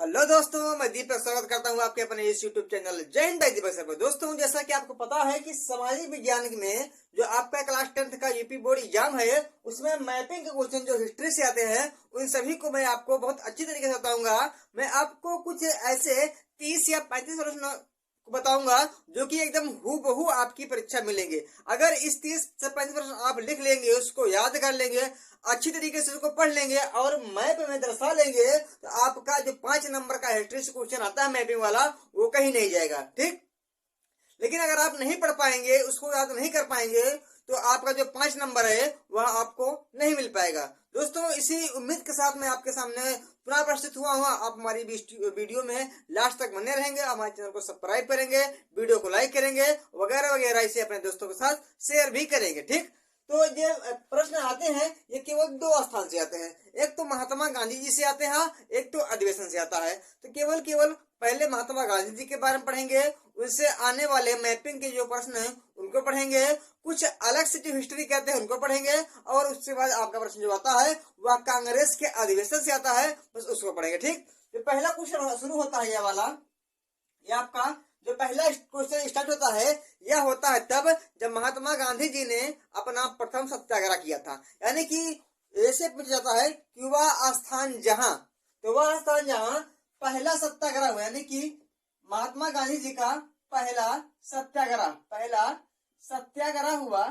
Hello दोस्तों, मैं दीपक स्वागत करता हूं आपके अपने इस यूट्यूब चैनल जय हिंद दीपक सर पर। दोस्तों, जैसा कि आपको पता है कि सामाजिक विज्ञान में जो आपका क्लास 10th का यूपी बोर्ड एग्जाम है, उसमें मैपिंग के क्वेश्चन जो हिस्ट्री से आते हैं उन सभी को मैं आपको बहुत अच्छी तरीके से बताऊंगा। मैं आपको कुछ ऐसे 30 या 35 प्रश्न बताऊंगा जो कि एकदम हूबहू आपकी परीक्षा मिलेंगे। अगर इस 30 से 35 प्रश्न आप लिख लेंगे, उसको याद कर लेंगे, अच्छी तरीके से उसको पढ़ लेंगे और मैप में दर्शा लेंगे, तो आपका जो 5 नंबर का हिस्ट्री से क्वेश्चन आता है मैपिंग वाला, वो कहीं नहीं जाएगा। ठीक, लेकिन अगर आप नहीं पढ़ पाएंगे, उसको याद नहीं कर पाएंगे, तो आपका जो 5 नंबर है वह आपको नहीं मिल पाएगा। दोस्तों, इसी उम्मीद के साथ मैं आपके सामने पुनः उपस्थित हुआ हूँ। आप हमारी वीडियो में लास्ट तक बने रहेंगे, हमारे चैनल को सब्सक्राइब करेंगे, वीडियो को लाइक करेंगे, वगैरह वगैरह, इसे अपने दोस्तों के साथ शेयर भी करेंगे। ठीक, तो ये प्रश्न आते हैं, ये केवल 2 स्थान से आते हैं। एक तो महात्मा गांधी जी से आते हैं, एक तो अधिवेशन से आता है। तो केवल पहले महात्मा गांधी जी के बारे में पढ़ेंगे, उससे आने वाले मैपिंग के जो प्रश्न हैं उनको पढ़ेंगे, कुछ अलग से जो हिस्ट्री कहते हैं उनको पढ़ेंगे, और उसके बाद आपका प्रश्न जो आता है वह कांग्रेस के अधिवेशन से आता है, बस उसको पढ़ेंगे। ठीक, तो पहला क्वेश्चन शुरू होता है, यह वाला, यह आपका जो पहला क्वेश्चन स्टार्ट होता है, यह होता है तब जब महात्मा गांधी जी ने अपना प्रथम सत्याग्रह किया था। यानी कि ऐसे पूछा जाता है कि वह स्थान जहां, तो वह स्थान जहां पहला सत्याग्रह हुआ, यानी कि महात्मा गांधी जी का पहला सत्याग्रह हुआ,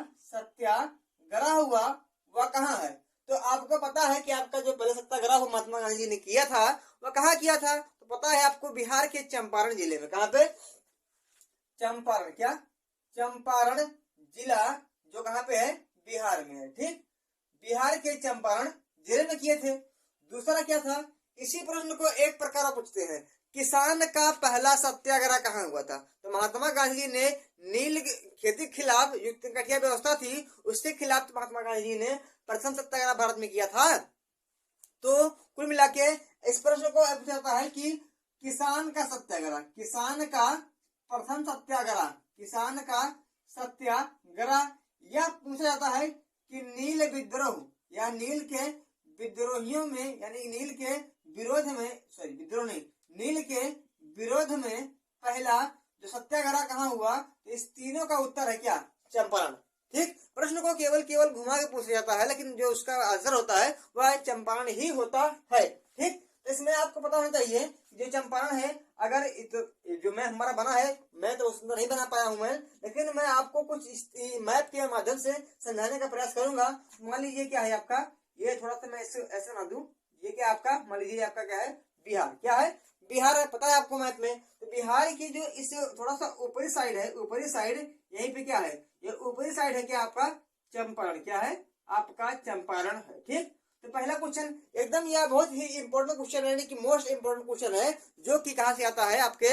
वह कहाँ है? तो आपको पता है कि आपका जो पहला सत्याग्रह महात्मा गांधी जी ने किया था, वह कहाँ किया था? तो पता है आपको, बिहार के चंपारण जिले में। कहाँ पे? चंपारण। क्या? चंपारण जिला जो कहाँ पे है? बिहार में है। ठीक, बिहार के चंपारण जिले में किए थे। दूसरा क्या था? इसी प्रश्न को एक प्रकार पूछते हैं, किसान का पहला सत्याग्रह कहाँ हुआ था? तो महात्मा गांधी जी ने नील खेती के खिलाफ जो कटिया व्यवस्था थी, उसके खिलाफ महात्मा गांधी जी ने प्रथम सत्याग्रह भारत में किया था। तो कुल मिला के इस प्रश्न को पूछा जाता है कि किसान का प्रथम सत्याग्रह, यह पूछा जाता है कि नील विद्रोह या नील के विद्रोहियों में, यानी नील के विरोध में पहला जो सत्याग्रह कहाँ हुआ? तो इस तीनों का उत्तर है क्या? चंपारण। ठीक, प्रश्न को केवल घुमा के पूछा जाता है, लेकिन जो उसका आंसर होता है वह चंपारण ही होता है। ठीक, तो इसमें आपको पता होना चाहिए जो चंपारण है, अगर जो मैप हमारा बना है, मैं तो सुंदर नहीं बना पाया हूं मैं, लेकिन मैं आपको कुछ मैप के माध्यम से समझाने का प्रयास करूंगा। मान लीजिए क्या है आपका, ये थोड़ा सा मैं ऐसे ना दूं, ये क्या आपका, मान लीजिए आपका क्या है? बिहार। क्या है? बिहार है, पता है आपको मैप में। तो बिहार की जो इस थोड़ा सा ऊपरी साइड है, यहीं पे क्या है? ये ऊपरी साइड है क्या आपका? चंपारण। क्या है? आपका चंपारण है। ठीक, तो पहला क्वेश्चन एकदम यह बहुत ही इंपॉर्टेंट क्वेश्चन है, यानी कि मोस्ट इंपॉर्टेंट क्वेश्चन है, जो कि कहां से आता है? आपके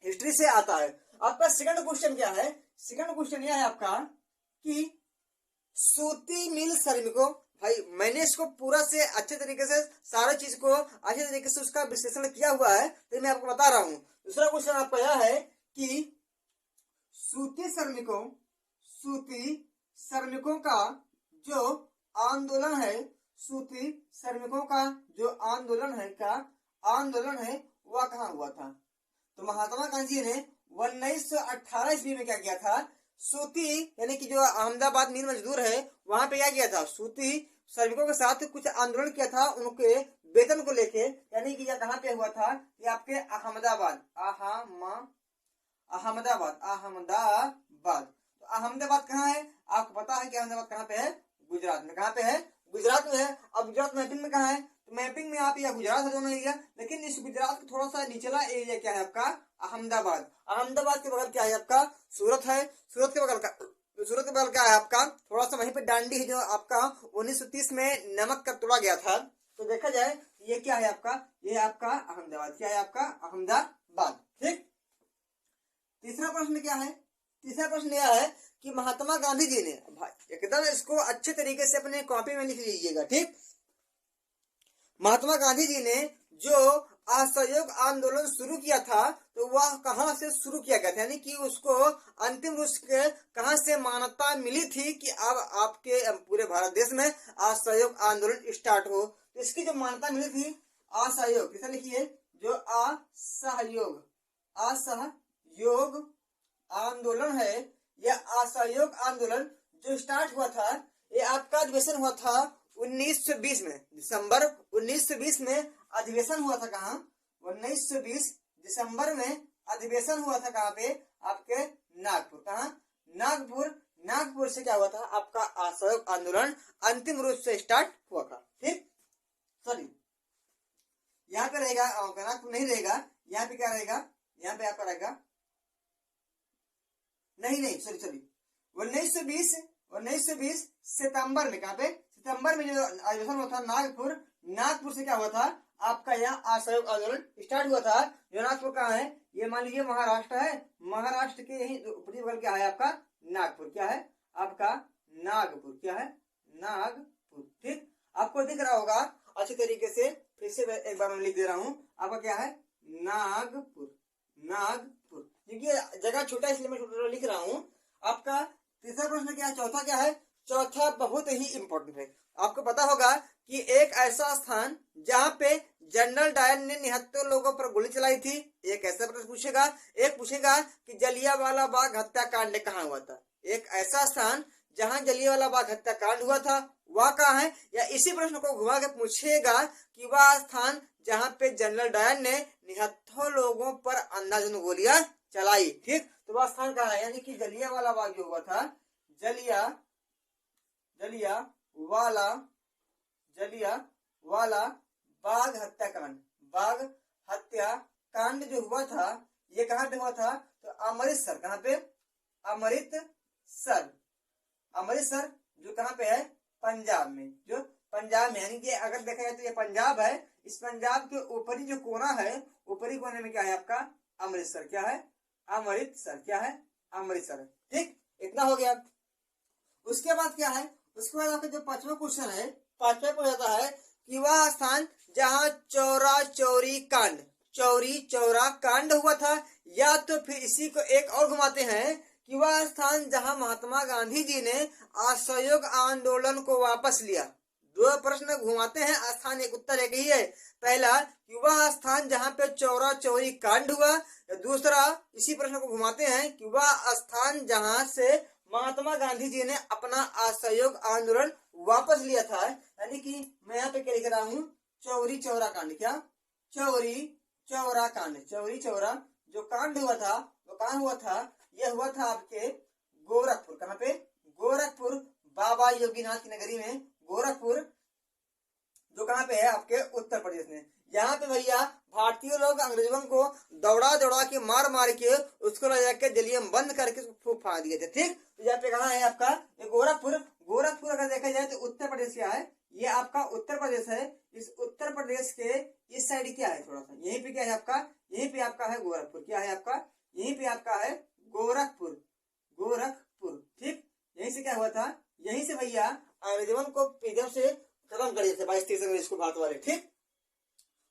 हिस्ट्री से आता है। आपका सेकंड क्वेश्चन क्या है? सेकंड क्वेश्चन यह है आपका कि सूती मिल श्रमिकों, भाई मैंने इसको पूरा से अच्छे तरीके से सारे चीज को अच्छे तरीके से उसका विश्लेषण किया हुआ है, तो मैं आपको बता रहा हूं। दूसरा क्वेश्चन आपका यह है कि सूती श्रमिकों का जो आंदोलन है वह कहाँ हुआ था? तो महात्मा गांधी ने 1918 ईस्वी में क्या किया था? सूती, यानी कि जो अहमदाबाद मिल मजदूर है, वहां पे क्या किया था? सूती श्रमिकों के साथ कुछ आंदोलन किया था, उनके वेतन को लेके। यानी कि यह कहाँ पे हुआ था? ये आपके अहमदाबाद। तो अहमदाबाद कहाँ है? आपको पता है कि अहमदाबाद कहाँ पे है? गुजरात में। कहाँ पे है? गुजरात में है। अब गुजरात मैपिंग में कहाँ है? तो मैपिंग में आप या गुजरात है दोनों एरिया, लेकिन इस गुजरात का थोड़ा सा निचला एरिया क्या है आपका? अहमदाबाद के बगल क्या है आपका? सूरत है। सूरत के बगल क्या है आपका? थोड़ा सा वहीं पे दांडी है, जो आपका 1930 में नमक का तोड़ा गया था। तो देखा जाए ये क्या है आपका? ये आपका अहमदाबाद। क्या है आपका? अहमदाबाद। ठीक, तीसरा प्रश्न क्या है? तीसरा प्रश्न यह है कि महात्मा गांधी जी ने, भाई एकदम इसको अच्छे तरीके से अपने कॉपी में लिख लीजिएगा। ठीक, महात्मा गांधी जी ने जो असहयोग आंदोलन शुरू किया था, तो वह कहां से शुरू किया गया था? यानी कि उसको अंतिम रूप से कहां से मान्यता मिली थी कि अब आपके पूरे भारत देश में असहयोग आंदोलन स्टार्ट हो? तो इसकी जो मान्यता मिली थी, असहयोग, किसे लिखिए? जो असहयोग आंदोलन है, यह असहयोग आंदोलन जो स्टार्ट हुआ था, ये आपका अधिवेशन हुआ था 1920 में, दिसंबर 1920 में अधिवेशन हुआ था। कहाँ? 1920 दिसंबर में अधिवेशन हुआ था। कहाँ पे? आपके नागपुर। कहाँ? नागपुर। नागपुर से क्या हुआ था? आपका असहयोग आंदोलन अंतिम रूप से स्टार्ट हुआ था। ठीक, सॉरी यहाँ पे रहेगा, नागपुर नहीं रहेगा, यहाँ पे क्या रहेगा? यहाँ पे आपका रहेगा, नहीं सॉरी 1920 सितंबर में। कहाँ पे? सितंबर में जो अधिवेशन हुआ था नागपुर से क्या हुआ था? आपका यहाँ असहयोग आंदोलन स्टार्ट हुआ था। जो नागपुर कहाँ है? ये मान लीजिए महाराष्ट्र है। महाराष्ट्र के यही ऊपरी बगल क्या है? आपका नागपुर। क्या है? आपका नागपुर। क्या है? नागपुर। ठीक, आपको दिख रहा होगा अच्छी तरीके से। फिर से एक बार मैं लिख दे रहा हूँ, आपका क्या है? नागपुर। नागपुर, क्योंकि जगह छोटा इसलिए मैं छोटा लिख रहा हूँ। आपका तीसरा प्रश्न क्या है? चौथा क्या है? चौथा बहुत ही इंपॉर्टेंट है। आपको पता होगा कि एक ऐसा स्थान जहाँ पे जनरल डायर ने 79 लोगों पर गोली चलाई थी। एक ऐसा प्रश्न पूछेगा। एक पूछेगा कि जलियांवाला बाग हत्याकांड कहाँ हुआ था। एक ऐसा स्थान जहाँ जलियांवाला बाग हत्याकांड हुआ था, वह कहाँ है? या इसी प्रश्न को घुमा के पूछेगा कि वह स्थान जहाँ पे जनरल डायर ने 79 लोगों पर अंधाधुंध गोलियां चलाई। ठीक, तो वह स्थान कहाँ है? यानी कि जलियांवाला बाग जो हुआ था, जलियांवाला बाग हत्याकांड जो हुआ था, ये कहाँ पे हुआ था? तो अमृतसर। कहाँ पे? अमृतसर जो कहाँ पे है? पंजाब में। जो पंजाब में, यानी कि अगर देखा जाए तो ये पंजाब है। इस पंजाब के ऊपरी जो कोना है, ऊपरी कोने में क्या है? आपका अमृतसर। क्या है? अमृतसर। क्या है? अमृतसर। ठीक, इतना हो गया। उसके बाद क्या है? उसके बाद आपका जो पांचवा क्वेश्चन है, पांचवा को जाता है कि वह स्थान जहाँ चौरी चौरा कांड हुआ था, या तो फिर इसी को एक और घुमाते हैं कि वह स्थान जहाँ महात्मा गांधी जी ने असहयोग आंदोलन को वापस लिया। दो प्रश्न घुमाते हैं, स्थान एक उत्तर एक ही है। पहला कि वह स्थान जहाँ पे चौरा चौरी कांड हुआ, दूसरा इसी प्रश्न को घुमाते हैं कि वह स्थान जहाँ से महात्मा गांधी जी ने अपना असहयोग आंदोलन वापस लिया था। यानी कि मैं यहाँ पे क्या लिख रहा हूँ? चौरी चौरा कांड। क्या? चौरी चौरा कांड। चौरी चौरा जो कांड हुआ था, वो कहाँ हुआ था? यह हुआ था आपके गोरखपुर। कहाँ पे? गोरखपुर, बाबा योगीनाथ की नगरी में गोरखपुर, जो कहाँ पे है? आपके उत्तर प्रदेश में। यहाँ पे भैया भारतीय लोग अंग्रेजों को दौड़ा के मार के उसको ले जाके जलियां बंद करके फूंक फाड़ दिए थे। ठीक, तो यहाँ पे कहाँ है? आपका ये गोरखपुर। गोरखपुर अगर देखा जाए तो उत्तर प्रदेश क्या है? ये आपका उत्तर प्रदेश है। इस उत्तर प्रदेश के इस साइड क्या है? थोड़ा सा यहीं पे क्या है आपका? यहीं पे आपका है गोरखपुर। क्या है आपका? यहीं पे आपका है गोरखपुर। ठीक, यहीं से क्या हुआ था? यहीं से भैया अंग्रेजों को एकदम से खत्म कर दिए थे 22-23 अंग्रेज को भारत वाले। ठीक,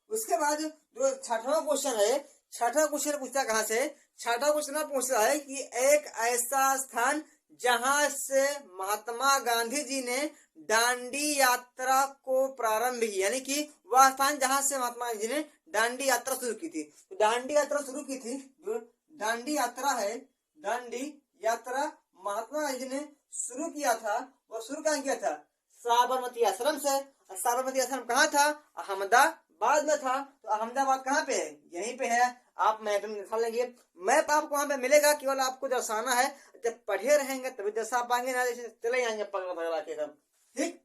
उसके बाद जो छठवां क्वेश्चन है, छठा क्वेश्चन पूछता कहाँ से? छठा क्वेश्चन पूछता है कि एक ऐसा स्थान जहां से महात्मा गांधी जी ने दांडी यात्रा को प्रारंभ की, यानी कि वह स्थान जहां से महात्मा गांधी जी ने दांडी यात्रा शुरू की थी। तो दांडी यात्रा शुरू की थी, जो दांडी यात्रा है, दांडी यात्रा महात्मा गांधी जी ने शुरू किया था, वो शुरू कहाँ किया था? साबरमती आश्रम से। साबरमती आश्रम कहाँ था? अहमदाबाद में था। तो अहमदाबाद कहाँ पे है? यहीं पे है। आप मैप में निकाल लेंगे, मैप आपको वहां पे मिलेगा, केवल आपको दर्शाना है। जब पढ़े रहेंगे तभी दर्शा पाएंगे, ना जैसे चले जाएंगे पकड़ के सब। ठीक,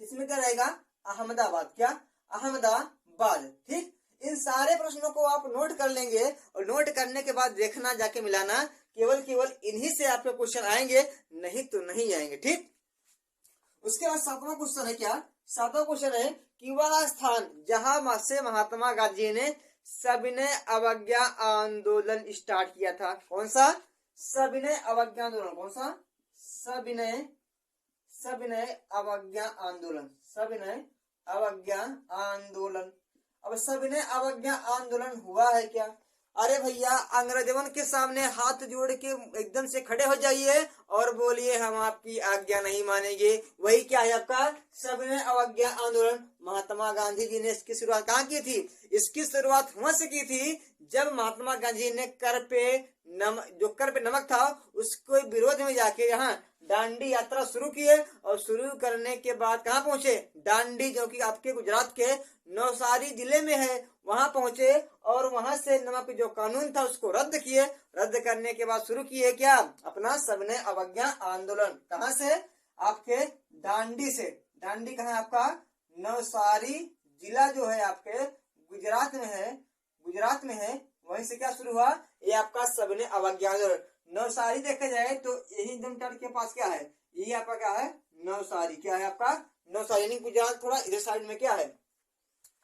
इसमें क्या रहेगा? अहमदाबाद। क्या? अहमदाबाद। ठीक, इन सारे प्रश्नों को आप नोट कर लेंगे और नोट करने के बाद देखना, जाके मिलाना। केवल इन्हीं से आपके क्वेश्चन आएंगे, नहीं तो नहीं आएंगे। ठीक, उसके बाद सातवां क्वेश्चन है। क्या? सातवां क्वेश्चन है कि वह स्थान जहां से महात्मा गांधी ने सविनय अवज्ञा आंदोलन स्टार्ट किया था। कौन सा? सविनय अवज्ञा आंदोलन। कौन सा? सविनय अवज्ञा आंदोलन। सविनय अवज्ञा आंदोलन। अब सविनय अवज्ञा आंदोलन हुआ है क्या? अरे भैया अंग्रेजों के सामने हाथ जोड़ के एकदम से खड़े हो जाइए और बोलिए हम आपकी आज्ञा नहीं मानेंगे। वही क्या है आपका सविनय अवज्ञा आंदोलन। महात्मा गांधी जी ने इसकी शुरुआत कहाँ की थी? इसकी शुरुआत वहां से की थी जब महात्मा गांधी ने कर पे नमक था उसको विरोध में जाके यहाँ दांडी यात्रा शुरू की है। और शुरू करने के बाद कहाँ पहुंचे? दांडी, जो कि आपके गुजरात के नवसारी जिले में है, वहां पहुंचे और वहां से नमक जो कानून था उसको रद्द किए। रद्द करने के बाद शुरू किए क्या? अपना सविनय अवज्ञा आंदोलन। कहां से? आपके दांडी से। दांडी कहाँ है आपका? नवसारी जिला जो है आपके गुजरात में है, गुजरात में है। वहीं से क्या शुरू हुआ? ये आपका सविनय अवज्ञा आंदोलन। नवसारी देखा जाए तो यही एकदम तट के पास क्या है? यही आपका क्या है? नवसारी। क्या है आपका? नवसारी। यानी गुजरात थोड़ा इधर साइड में क्या है?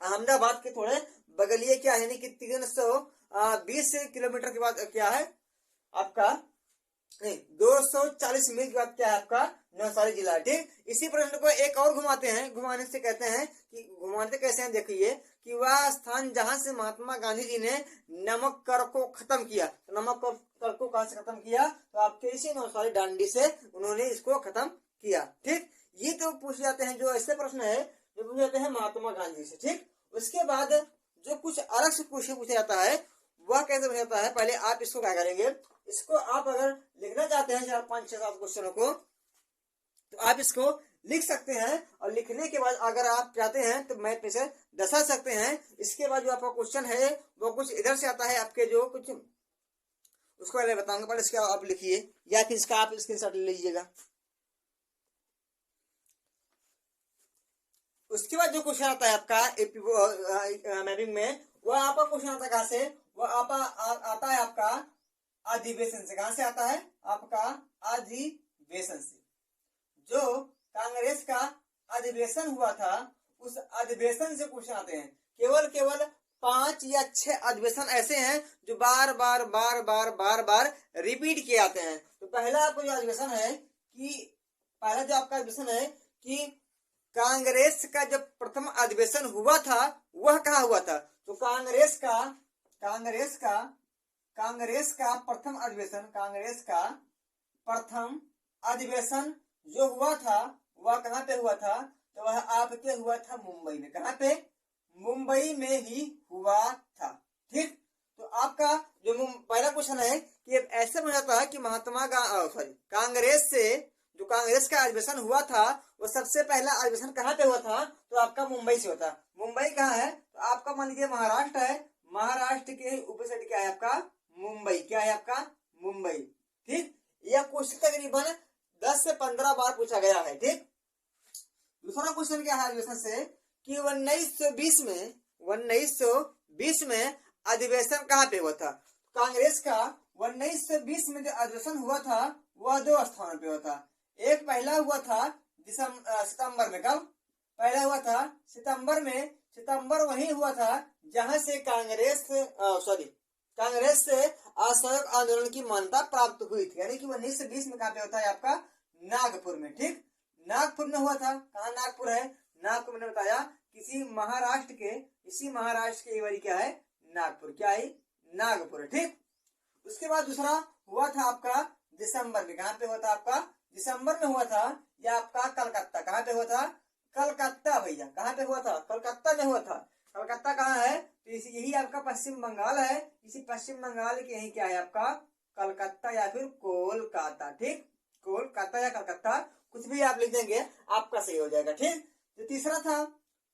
अहमदाबाद के थोड़े बगलिए क्या है, यानी कि 320 किलोमीटर के बाद क्या है आपका? नहीं, 240 मील के बाद क्या है आपका? नवसारी जिला। ठीक, इसी प्रश्न को एक और घुमाते हैं। घुमाने से कहते हैं कि घुमाते कैसे हैं, देखिए कि वह स्थान जहां से महात्मा गांधी जी ने नमक कर को खत्म किया। तो नमक कर को कहां से खत्म किया? तो आपके इसी नवसारी दांडी से उन्होंने इसको खत्म किया। ठीक, ये तो पूछ जाते हैं, जो ऐसे प्रश्न है जो पूछ जाते हैं महात्मा गांधी से। ठीक, उसके बाद जो कुछ अलग से क्वेश्चन पूछा जाता है वह कैसे पूछा जाता है? पहले आप इसको क्या करेंगे, इसको आप अगर लिखना चाहते हैं 4, 5, 6, 7 क्वेश्चनों को, तो आप इसको लिख सकते हैं। और लिखने के बाद अगर आप चाहते हैं तो मैथ में से दर्शा सकते हैं। इसके बाद जो आपका क्वेश्चन है वो कुछ इधर से आता है, आपके जो कुछ उसको पहले बताऊंगा, पर इसका आप लिखिए या फिर इसका आप स्क्रीनशॉट ले लीजिएगा। उसके बाद जो क्वेश्चन आता है आपका मैपिंग में, वह आपका क्वेश्चन आता है कहां से? वह आता है आपका अधिवेशन से। कहां से आता है? आपका अधिवेशन से। जो कांग्रेस का अधिवेशन हुआ था उस अधिवेशन से क्वेश्चन आते हैं। केवल 5 या 6 अधिवेशन ऐसे हैं जो बार बार रिपीट किए आते हैं। तो पहला आपका जो अधिवेशन है कि पहला जो आपका अधिवेशन है कि कांग्रेस का जब प्रथम अधिवेशन हुआ था वह कहाँ हुआ था? तो कांग्रेस का प्रथम अधिवेशन जो हुआ था वह कहाँ पे हुआ था? तो वह आपके हुआ था मुंबई में। कहाँ पे? मुंबई में ही हुआ था। ठीक, तो आपका जो पहला क्वेश्चन है कि ऐसे बन जाता है कि कांग्रेस का अधिवेशन हुआ था वो सबसे पहला अधिवेशन कहाँ पे हुआ था? तो आपका मुंबई से होता। मुंबई कहाँ है? तो आपका मान लीजिए महाराष्ट्र है, महाराष्ट्र के ऊपर साइड क्या है आपका? मुंबई। क्या है आपका? मुंबई। ठीक, यह क्वेश्चन तकरीबन 10 से 15 बार पूछा गया है। ठीक, दूसरा क्वेश्चन क्या है अधिवेशन से कि 1920 में अधिवेशन कहाँ पे हुआ था? कांग्रेस का 1920 में जो अधिवेशन हुआ था वह 2 स्थानों पे हुआ था। एक पहला हुआ था सितंबर में। कब पहला हुआ था? सितंबर में। सितंबर वही हुआ था जहां से कांग्रेस से असहयोग आंदोलन की मान्यता प्राप्त हुई थी। यानी कि 1920 में कहाँ पे होता है आपका? नागपुर में। ठीक, नागपुर में हुआ था। कहाँ नागपुर है? नागपुर मैंने बताया इसी महाराष्ट्र के वाली क्या है? नागपुर। क्या है? नागपुर। ठीक, उसके बाद दूसरा हुआ था आपका दिसंबर में। कहाँ पे हुआ था आपका? दिसंबर में हुआ था। यह आपका कलकत्ता। कहाँ पे हुआ था? कलकत्ता भैया। कहाँ पे हुआ था? कलकत्ता में हुआ था। कलकत्ता कहाँ है? तो यही आपका पश्चिम बंगाल है। इसी पश्चिम बंगाल के यही क्या है आपका? कलकत्ता या फिर कोलकाता। ठीक, कोलकाता या कलकत्ता कुछ भी आप लिख देंगे आपका सही हो जाएगा। ठीक, जो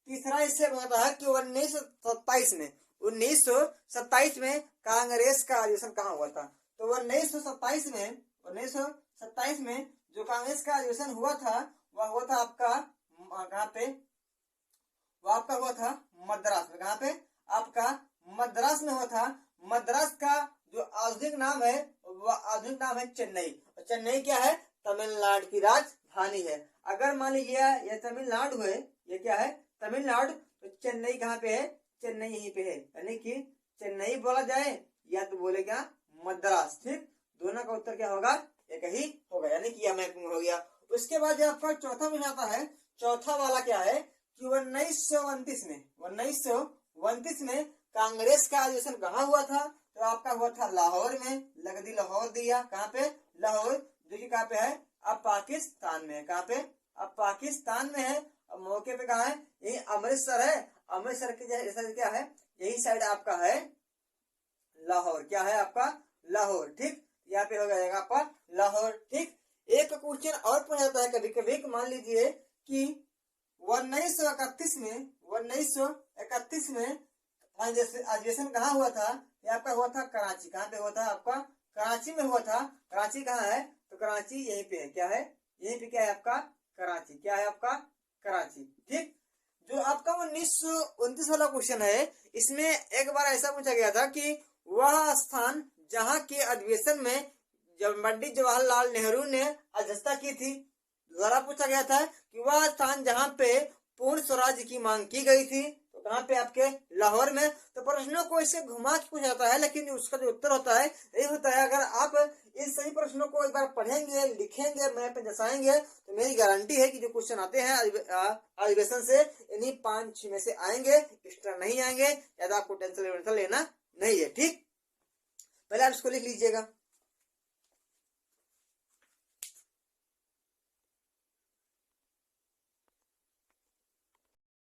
तीसरा इससे होता है कि 1927 में कांग्रेस का अधिवेशन कहाँ हुआ था? तो 1927 में जो कांग्रेस का अधिवेशन हुआ था वह हुआ था आपका कहाँ पे? वह आपका हुआ था मद्रास में। कहाँ पे? आपका मद्रास में हुआ था। मद्रास का जो आधुनिक नाम है वह आधुनिक नाम है चेन्नई। और चेन्नई क्या है? तमिलनाडु की राजधानी है। अगर मान लीजिए यह तमिलनाडु है, ये क्या है? तमिलनाडु। तो चेन्नई कहाँ पे है? चेन्नई यहीं पे है। यानी कि चेन्नई बोला जाए या तो बोले क्या? मद्रास। ठीक, दोनों का उत्तर क्या होगा? एक ही होगा। यानी कि यह मैपिंग हो गया। उसके बाद जो आपका चौथा में आता है, चौथा वाला क्या है कि 1929 में कांग्रेस का अधिवेशन कहाँ हुआ था? तो आपका हुआ था लाहौर में। लगदी लाहौर दिया। कहाँ पे? लाहौर, देखिए कहाँ पे है, अब पाकिस्तान में है। कहाँ पे, अब पाकिस्तान में है। अब मौके पे कहाँ है, यही अमृतसर है। अमृतसर के जैसा क्या है, यही साइड आपका है लाहौर। क्या है आपका, लाहौर। ठीक, यहाँ पे हो जाएगा आपका लाहौर। ठीक, एक क्वेश्चन और पूछा जाता है कभी कभी, मान लीजिए कि 1931 में अधिवेशन कहाँ हुआ था, ये आपका हुआ था कराची। कहाँ पे हुआ था आपका, कराची में हुआ था। कराची कहाँ है, तो कराची यहीं पे है। क्या है, यहीं पे क्या है आपका, कराची। क्या है आपका, कराची। ठीक, जो आपका 1929 वाला क्वेश्चन है, इसमें एक बार ऐसा पूछा गया था कि वह स्थान जहाँ के अधिवेशन में जब पंडित जवाहरलाल नेहरू ने अध्यक्षता की थी, द्वारा पूछा गया था कि वह स्थान जहाँ पे पूर्ण स्वराज की मांग की गई थी, तो कहाँ पे आपके, लाहौर में। तो प्रश्नों को इससे घुमा के पूछा जाता है, लेकिन उसका जो उत्तर होता है यही होता है। अगर आप इन सही प्रश्नों को एक बार पढ़ेंगे, लिखेंगे, मैप पे दर्शाएंगे, तो मेरी गारंटी है कि जो क्वेश्चन आते हैं अधिवेशन से, इन्हीं 5-6 में से आएंगे, एक्स्ट्रा नहीं आएंगे। ज्यादा आपको टेंशन लेना नहीं है। ठीक, पहले आप इसको लिख लीजिएगा।